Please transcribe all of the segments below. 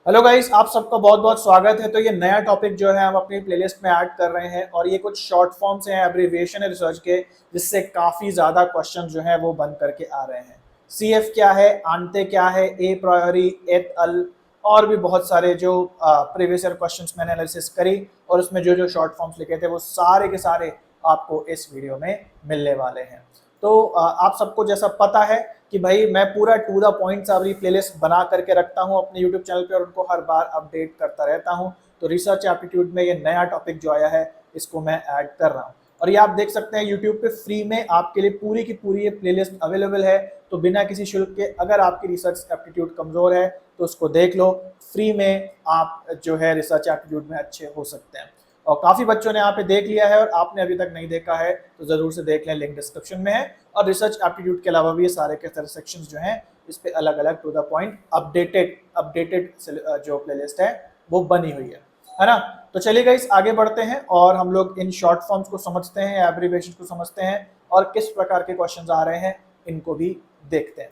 Hello guys, आप सबका बहुत बहुत स्वागत है। तो ये नया टॉपिक जो है हम अपनी प्लेलिस्ट में ऐड कर रहे हैं और ये कुछ शॉर्ट फॉर्म्स हैं, एब्रिविएशन है रिसर्च के, जिससे काफ़ी ज़्यादा क्वेश्चन जो हैं वो बन करके आ रहे हैं। सीएफ क्या है, आंटे क्या है, ए प्रायोरी, एट अल, और भी बहुत सारे जो प्रीवियस ईयर क्वेश्चंस मैंने एनालिसिस करी और उसमें जो जो शॉर्ट फॉर्म्स लिखे थे वो सारे के सारे आपको इस वीडियो में मिलने वाले हैं। तो आप सबको जैसा पता है कि भाई मैं पूरा टू द पॉइंट सारी प्लेलिस्ट बना करके रखता हूं अपने यूट्यूब चैनल पे और उनको हर बार अपडेट करता रहता हूं। तो रिसर्च एप्टीट्यूड में ये नया टॉपिक जो आया है इसको मैं ऐड कर रहा हूं और ये आप देख सकते हैं यूट्यूब पे फ्री में आपके लिए पूरी की पूरी ये प्लेलिस्ट अवेलेबल है। तो बिना किसी शुल्क के अगर आपकी रिसर्च एप्टीट्यूड कमज़ोर है तो उसको देख लो, फ्री में आप जो है रिसर्च एप्टीट्यूड में अच्छे हो सकते हैं। और काफ़ी बच्चों ने यहाँ पे देख लिया है और आपने अभी तक नहीं देखा है तो ज़रूर से देख लें, लिंक डिस्क्रिप्शन में है। और रिसर्च एप्टीट्यूड के अलावा भी ये सारे के सारे सेक्शंस जो हैं इस पे अलग अलग टू द पॉइंट अपडेटेड जो प्लेलिस्ट है वो बनी हुई है ना। तो चलिए गाइस आगे बढ़ते हैं और हम लोग इन शॉर्ट फॉर्म्स को समझते हैं, एब्रिविएशन को समझते हैं और किस प्रकार के क्वेश्चन आ रहे हैं इनको भी देखते हैं।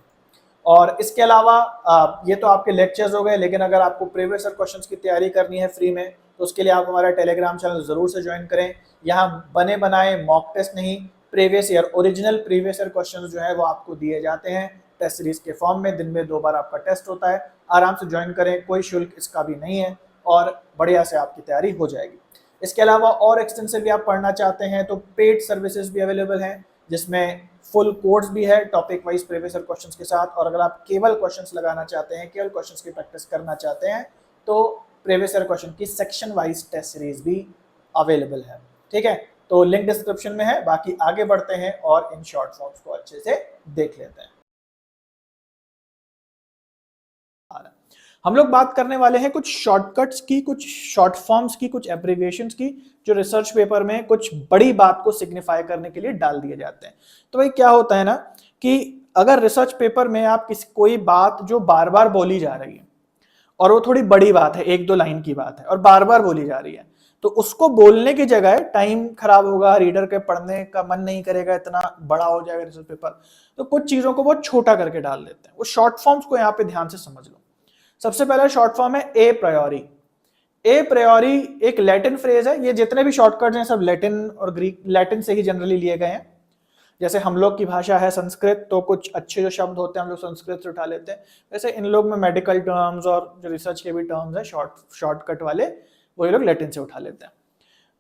और इसके अलावा ये तो आपके लेक्चर्स हो गए, लेकिन अगर आपको प्रीवियस ईयर क्वेश्चंस की तैयारी करनी है फ्री में तो उसके लिए आप हमारा टेलीग्राम चैनल ज़रूर से ज्वाइन करें। यहाँ बने बनाए मॉक टेस्ट नहीं, previous year original previous year questions जो है वो आपको दिए जाते हैं टेस्ट सीरीज के फॉर्म में। दिन में 2 बार आपका टेस्ट होता है, आराम से ज्वाइन करें, कोई शुल्क इसका भी नहीं है और बढ़िया से आपकी तैयारी हो जाएगी। इसके अलावा और एक्सटेंसिवली आप पढ़ना चाहते हैं तो पेड सर्विसेज भी अवेलेबल हैं, जिसमें फुल कोर्स भी है topic wise previous year questions के साथ। और अगर आप केवल क्वेश्चंस लगाना चाहते हैं, केवल क्वेश्चंस की प्रैक्टिस करना चाहते हैं तो प्रीवियस ईयर क्वेश्चन की सेक्शन वाइज टेस्ट सीरीज भी अवेलेबल है। ठीक है, तो लिंक डिस्क्रिप्शन में है। बाकी आगे बढ़ते हैं और इन शॉर्ट फॉर्म्स को अच्छे से देख लेते हैं। हम लोग बात करने वाले हैं कुछ शॉर्टकट्स की, कुछ शॉर्ट फॉर्म्स की, कुछ एब्रिविएशंस की जो रिसर्च पेपर में कुछ बड़ी बात को सिग्निफाई करने के लिए डाल दिए जाते हैं। तो भाई क्या होता है ना कि अगर रिसर्च पेपर में आप कोई बात जो बार बार बोली जा रही है और वो थोड़ी बड़ी बात है, 1-2 लाइन की बात है और बार बार बोली जा रही है, तो उसको बोलने की जगह टाइम खराब होगा, रीडर के पढ़ने का मन नहीं करेगा, इतना बड़ा हो जाएगा रिसर्च पेपर, तो कुछ चीजों को बहुत छोटा करके डाल देते हैं। वो शॉर्ट फॉर्म्स को यहाँ पे ध्यान से समझ लो। सबसे पहला शॉर्ट फॉर्म है ए प्रायोरी। ए प्रायोरी एक लैटिन फ्रेज है। ये जितने भी शॉर्टकट्स हैं सब लैटिन और ग्रीक, लैटिन से ही जनरली लिए गए हैं। जैसे हम लोग की भाषा है संस्कृत, तो कुछ अच्छे जो शब्द होते हैं हम लोग संस्कृत से उठा लेते हैं, वैसे इन लोग में मेडिकल टर्म्स और जो रिसर्च के भी टर्म्स हैं शॉर्टकट वाले, वो ये लोग लैटिन से उठा लेते हैं।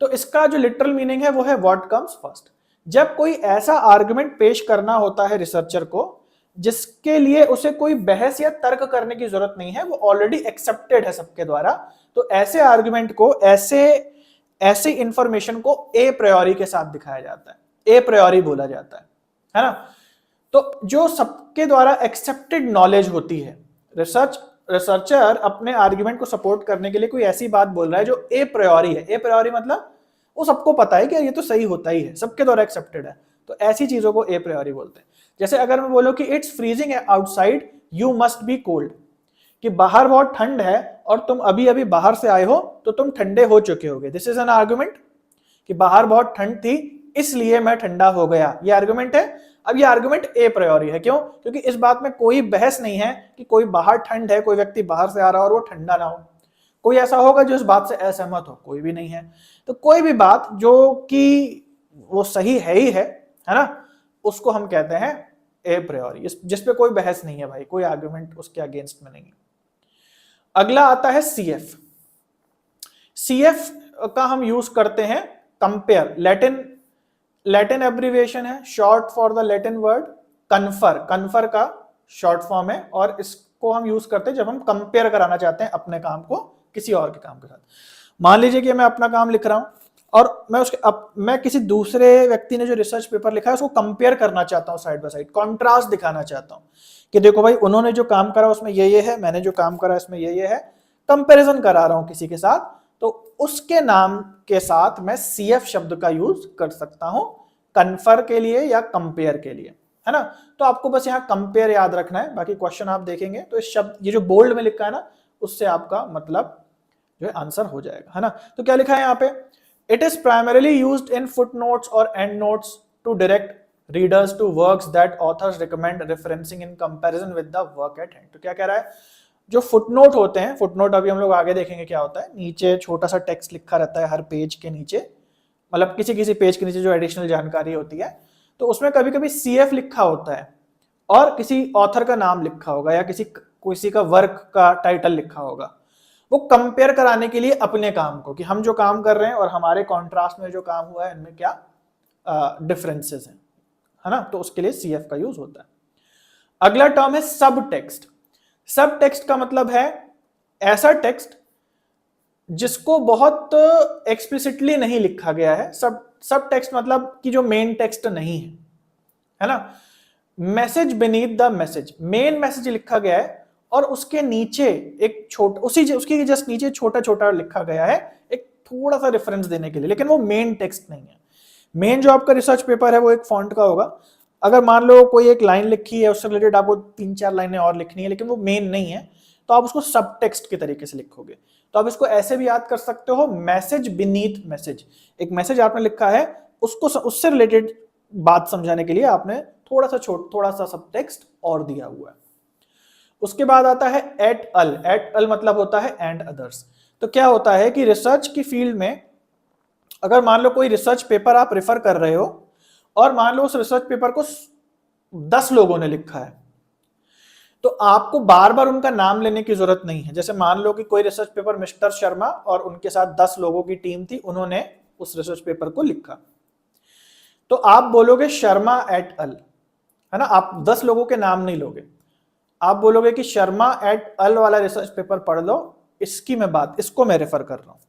तो इसका जो लिटरल मीनिंग है वो है व्हाट कम्स फर्स्ट। जब कोई ऐसा आर्गुमेंट पेश करना होता है रिसर्चर को जिसके लिए उसे कोई बहस या तर्क करने की जरूरत नहीं है, वो ऑलरेडी एक्सेप्टेड है सबके द्वारा, तो ऐसे आर्गुमेंट को, ऐसे इंफॉर्मेशन को ए प्रायोरी के साथ दिखाया जाता है, ए प्रायोरी बोला जाता है ना। तो जो सबके द्वारा एक्सेप्टेड नॉलेज होती है, रिसर्चर अपने आर्गुमेंट को सपोर्ट करने के लिए कोई ऐसी बात बोल रहा है जो ए प्रायोरी है। ए प्रायोरी मतलब वो सबको पता है कि ये तो सही होता ही है, सबके द्वारा एक्सेप्टेड है, तो ऐसी चीजों को ए प्रायोरी बोलते हैं। जैसे अगर मैं बोलूं कि it's freezing outside, you must be cold, कि बाहर बहुत ठंड है और तुम अभी अभी बाहर से आए हो तो तुम ठंडे हो चुके होगे। दिस इज एन आर्गुमेंट कि बाहर बहुत ठंड थी इसलिए मैं ठंडा हो गया, ये आर्गुमेंट है। अब ये आर्गुमेंट ए प्रायोरी है, क्यों? क्योंकि इस बात में कोई बहस नहीं है कि कोई बाहर ठंड है, कोई व्यक्ति बाहर से आ रहा हो और वो ठंडा ना हो। कोई ऐसा होगा जो इस बात से असहमत हो? कोई भी नहीं है। तो कोई भी बात जो कि वो सही है ही है ना, उसको हम कहते हैं ए प्रायोरी, जिसपे कोई बहस नहीं है भाई, कोई आर्गुमेंट उसके अगेंस्ट में नहीं है। अगला आता है सीएफ। सीएफ का हम यूज करते हैं कंपेयर, लैटिन एब्रिविएशन है, short for the Latin word confer. Confer का शॉर्ट फॉर्म है और इसको हम यूज करते हैं जब हम कंपेयर कराना चाहते हैं अपने काम को किसी और के काम के साथ। मान लीजिए कि मैं अपना काम लिख रहा हूं और मैं किसी दूसरे व्यक्ति ने जो रिसर्च पेपर लिखा है उसको कंपेयर करना चाहता हूं, साइड बाय साइड कॉन्ट्रास्ट दिखाना चाहता हूं कि देखो भाई उन्होंने जो काम करा उसमें ये है, मैंने जो काम करा इसमें ये है, कंपैरिजन करा रहा हूं किसी के साथ, तो उसके नाम के साथ मैं सीएफ शब्द का यूज कर सकता हूं कन्फर के लिए या कंपेयर के लिए, है ना। तो आपको बस यहाँ कंपेयर याद रखना है, बाकी क्वेश्चन आप देखेंगे तो इस शब्द, ये जो बोल्ड में लिखा है ना, उससे आपका मतलब जो है आंसर हो जाएगा, है ना। तो क्या लिखा है यहाँ पे? It is primarily used in footnotes और endnotes to direct readers to works that authors recommend referencing in comparison with the work at hand. तो क्या कह रहा है? जो फुटनोट होते हैं, फुटनोट अभी हम लोग आगे देखेंगे क्या होता है, नीचे छोटा सा टेक्स्ट लिखा रहता है हर पेज के नीचे, मतलब किसी किसी पेज के नीचे जो एडिशनल जानकारी होती है, तो उसमें कभी कभी CF लिखा होता है और किसी ऑथर का नाम लिखा होगा या किसी का वर्क का टाइटल लिखा होगा। वो कंपेयर कराने के लिए अपने काम को, कि हम जो काम कर रहे हैं और हमारे कॉन्ट्रास्ट में जो काम हुआ है इनमें क्या डिफरेंसेस हैं, है ना, तो उसके लिए CF का यूज होता है। अगला टर्म है सब टेक्स्ट। सब टेक्स्ट का मतलब है ऐसा टेक्स्ट जिसको बहुत एक्सप्लिसिटली नहीं लिखा गया है। सब टेक्स्ट मतलब कि जो मेन टेक्स्ट नहीं है ना। Message beneath the message, main message लिखा गया है और उसके नीचे एक उसकी जस्ट नीचे छोटा छोटा लिखा गया है एक थोड़ा सा रेफरेंस देने के लिए, लेकिन वो मेन टेक्स्ट नहीं है। मेन जो आपका रिसर्च पेपर है वो एक फॉन्ट का होगा। अगर मान लो कोई एक लाइन लिखी है, उससे रिलेटेड आपको 3-4 लाइनें और लिखनी है, लेकिन वो मेन नहीं है, तो आप उसको सब टेक्स्ट के तरीके से लिखोगे। तो आप इसको ऐसे भी याद कर सकते हो, मैसेज बीनीथ मैसेज। एक मैसेज आपने लिखा है, उसको उससे रिलेटेड बात समझाने के लिए आपने थोड़ा सा सब टेक्स्ट और दिया हुआ है। उसके बाद आता है एट अल। एट अल मतलब होता है एंड अदर्स। तो क्या होता है कि रिसर्च की फील्ड में अगर मान लो कोई रिसर्च पेपर आप रेफर कर रहे हो और मान लो उस रिसर्च पेपर को 10 लोगों ने लिखा है, तो आपको बार बार उनका नाम लेने की जरूरत नहीं है। जैसे मान लो कि कोई रिसर्च पेपर मिस्टर शर्मा और उनके साथ 10 लोगों की टीम थी, उन्होंने उस रिसर्च पेपर को लिखा, तो आप बोलोगे शर्मा एट अल, है ना। आप 10 लोगों के नाम नहीं लोगे, आप बोलोगे कि शर्मा एट अल वाला रिसर्च पेपर पढ़ लो, इसको मैं रेफर कर रहा हूं।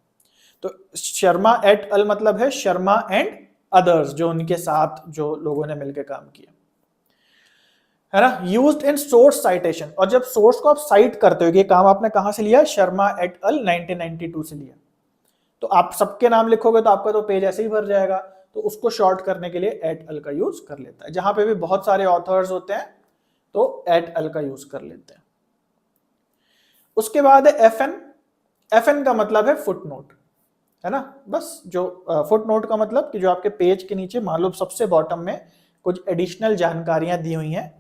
तो शर्मा एट अल मतलब है शर्मा एंड अदर्स, जो उनके साथ जो लोगों ने मिलकर काम किया, है ना। यूज्ड इन सोर्स साइटेशन, और जब सोर्स को आप साइट करते हो, ये काम आपने कहां से लिया, शर्मा एट अल 1992 से लिया, तो आप सबके नाम लिखोगे तो आपका तो पेज ऐसे ही भर जाएगा। तो उसको शॉर्ट करने के लिए एट अल का यूज कर लेता है। जहां पे भी बहुत सारे ऑथर्स होते हैं तो एट अल का यूज कर लेते हैं। उसके बाद है FN। FN का मतलब है फुटनोट, है ना। बस जो फुटनोट का मतलब कि जो आपके पेज के नीचे मान लो सबसे बॉटम में कुछ एडिशनल जानकारियां दी हुई हैं,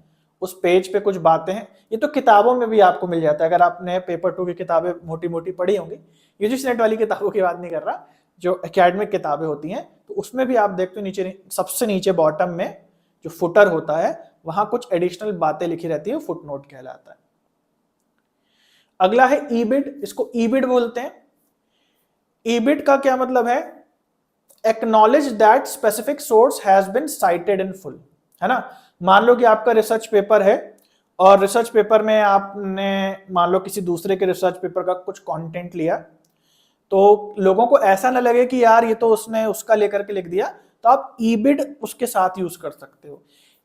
उस पेज पे कुछ बातें हैं। ये तो किताबों में भी आपको मिल जाता है, अगर आपने पेपर 2 की किताबें मोटी मोटी पढ़ी होंगी, यूजीसी नेट वाली किताबों की बात नहीं कर रहा, जो एकेडमिक किताबें होती हैं, तो उसमें भी आप देखते हो नीचे सबसे नीचे बॉटम में जो फुटर होता है वहां कुछ एडिशनल बातें लिखी रहती है, फुटनोट कहलाता है। अगला है ईबिड, इसको ईबिड बोलते हैं। ईबिड का क्या मतलब है, acknowledge that specific source has been cited in full, है ना। मान लो कि आपका रिसर्च पेपर है और रिसर्च पेपर में आपने मान लो किसी दूसरे के रिसर्च पेपर का कुछ कंटेंट लिया, तो लोगों को ऐसा ना लगे कि यार ये तो उसने उसका लेकर के लिख दिया, तो आप ईबिड उसके साथ यूज कर सकते हो।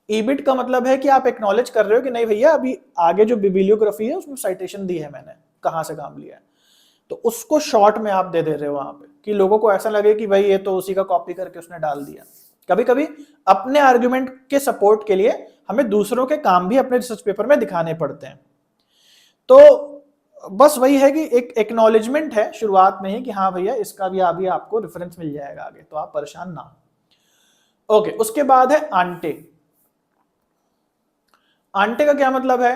ईबिड का मतलब है कि आप एक्नॉलेज कर रहे हो कि नहीं भैया, अभी आगे जो बिब्लियोग्राफी है उसमें साइटेशन दी है मैंने, कहां से काम लिया है, तो उसको शॉर्ट में आप दे रहे हो वहां पे, कि लोगों को ऐसा लगे कि भाई ये तो उसी का कॉपी करके उसने डाल दिया। कभी कभी अपने आर्गुमेंट के सपोर्ट के लिए हमें दूसरों के काम भी अपने रिसर्च पेपर में दिखाने पड़ते हैं। तो बस वही है कि एक एक्नॉलेजमेंट है शुरुआत में ही कि हाँ भैया इसका भी अभी आपको रेफरेंस मिल जाएगा आगे, तो आप परेशान ना हो। ओके, उसके बाद है आंटे। आंटे का क्या मतलब है,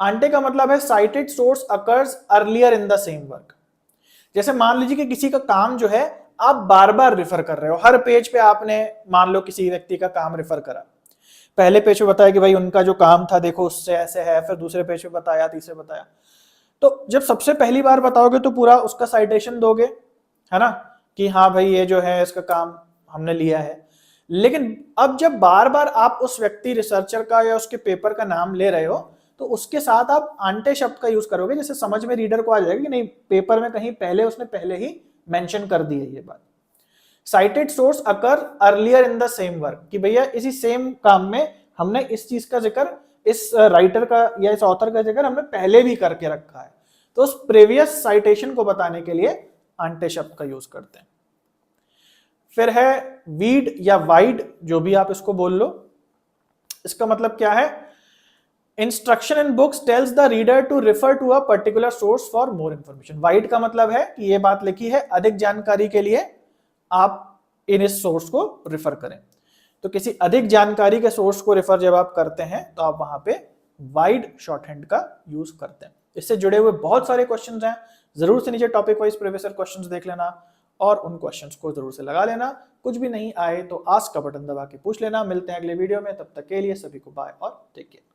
आंटे का मतलब है cited source occurs earlier in the same work. जैसे मान लीजिए कि किसी का काम जो है आप बार बार रेफर कर रहे हो, हर पेज पे आपने मान लो किसी व्यक्ति का काम रेफर करा, पहले पेज पे बताया कि भाई उनका जो काम था देखो उससे ऐसे है, फिर दूसरे पेज पे बताया, तीसरे बताया, तो जब सबसे पहली बार बताओगे तो पूरा उसका साइटेशन दोगे, है ना, कि हाँ भाई ये जो है इसका काम हमने लिया है। लेकिन अब जब बार बार आप उस व्यक्ति रिसर्चर का या उसके पेपर का नाम ले रहे हो, तो उसके साथ आप आंटे शब्द का यूज करोगे, जैसे समझ में रीडर को आ जाएगा कि नहीं पेपर में कहीं पहले उसने पहले ही मेंशन कर दी है ये बात। Cited source occur earlier in the same work, कि भैया इसी सेम काम में हमने इस चीज का जिक्र, इस राइटर का या इस ऑथर का जिक्र हमने पहले भी करके रखा है, तो उस प्रीवियस साइटेशन को बताने के लिए आंटे शब्द का यूज करते हैं। फिर है वीड या वाइड, जो भी आप इसको बोल लो। इसका मतलब क्या है, instruction in books tells the reader to refer to a particular source for more information. Vide का मतलब है कि ये बात लिखी है, अधिक जानकारी के लिए आप इन इस सोर्स को रेफर करें। तो किसी अधिक जानकारी के सोर्स को रेफर जब आप करते हैं तो आप वहां पे वाइड शॉर्ट हैंड का यूज करते हैं। इससे जुड़े हुए बहुत सारे क्वेश्चंस हैं, जरूर से नीचे topic wise previous year questions देख लेना और उन क्वेश्चंस को जरूर से लगा लेना। कुछ भी नहीं आए तो आस्क का बटन दबा के पूछ लेना। मिलते हैं अगले वीडियो में, तब तक के लिए सभी को बाय और take care.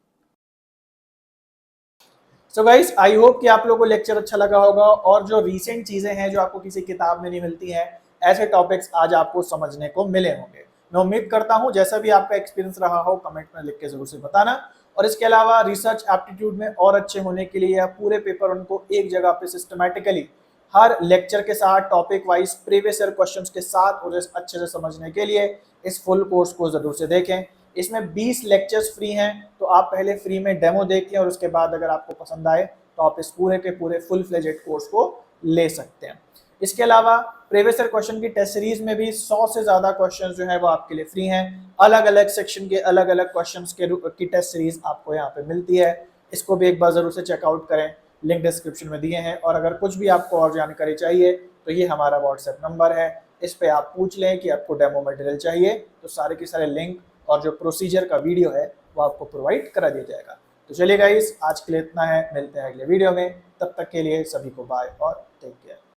So guys, I hope कि आप लोगों को लेक्चर अच्छा लगा होगा और जो रीसेंट चीजें हैं जो आपको किसी किताब में नहीं मिलती हैं, ऐसे टॉपिक्स आज आपको समझने को मिले होंगे। मैं उम्मीद करता हूं जैसा भी आपका एक्सपीरियंस रहा हो कमेंट में लिख के जरूर से बताना। और इसके अलावा रिसर्च एप्टीट्यूड में और अच्छे होने के लिए या पूरे पेपर उनको एक जगह पे सिस्टमैटिकली हर लेक्चर के साथ topic wise previous year questions के साथ और अच्छे से समझने के लिए इस फुल कोर्स को जरूर से देखें। इसमें 20 लेक्चर्स फ्री हैं, तो आप पहले फ्री में डेमो देखें और उसके बाद अगर आपको पसंद आए तो आप इस पूरे के पूरे फुल फ्लेजेड कोर्स को ले सकते हैं। इसके अलावा प्रीवियस ईयर क्वेश्चन की टेस्ट सीरीज में भी 100 से ज्यादा क्वेश्चंस जो है वो आपके लिए फ्री हैं। अलग अलग सेक्शन के अलग अलग क्वेश्चंस की टेस्ट सीरीज आपको यहाँ पे मिलती है। इसको भी एक बार जरूर से चेकआउट करें, लिंक डिस्क्रिप्शन में दिए हैं। और अगर कुछ भी आपको और जानकारी चाहिए तो ये हमारा व्हाट्सएप नंबर है, इस पे आप पूछ लें कि आपको डेमो मटेरियल चाहिए, तो सारे के सारे लिंक और जो प्रोसीजर का वीडियो है वो आपको प्रोवाइड करा दिया जाएगा। तो चलिए गाइस, आज के लिए इतना है, मिलते हैं अगले वीडियो में, तब तक के लिए सभी को बाय और टेक केयर।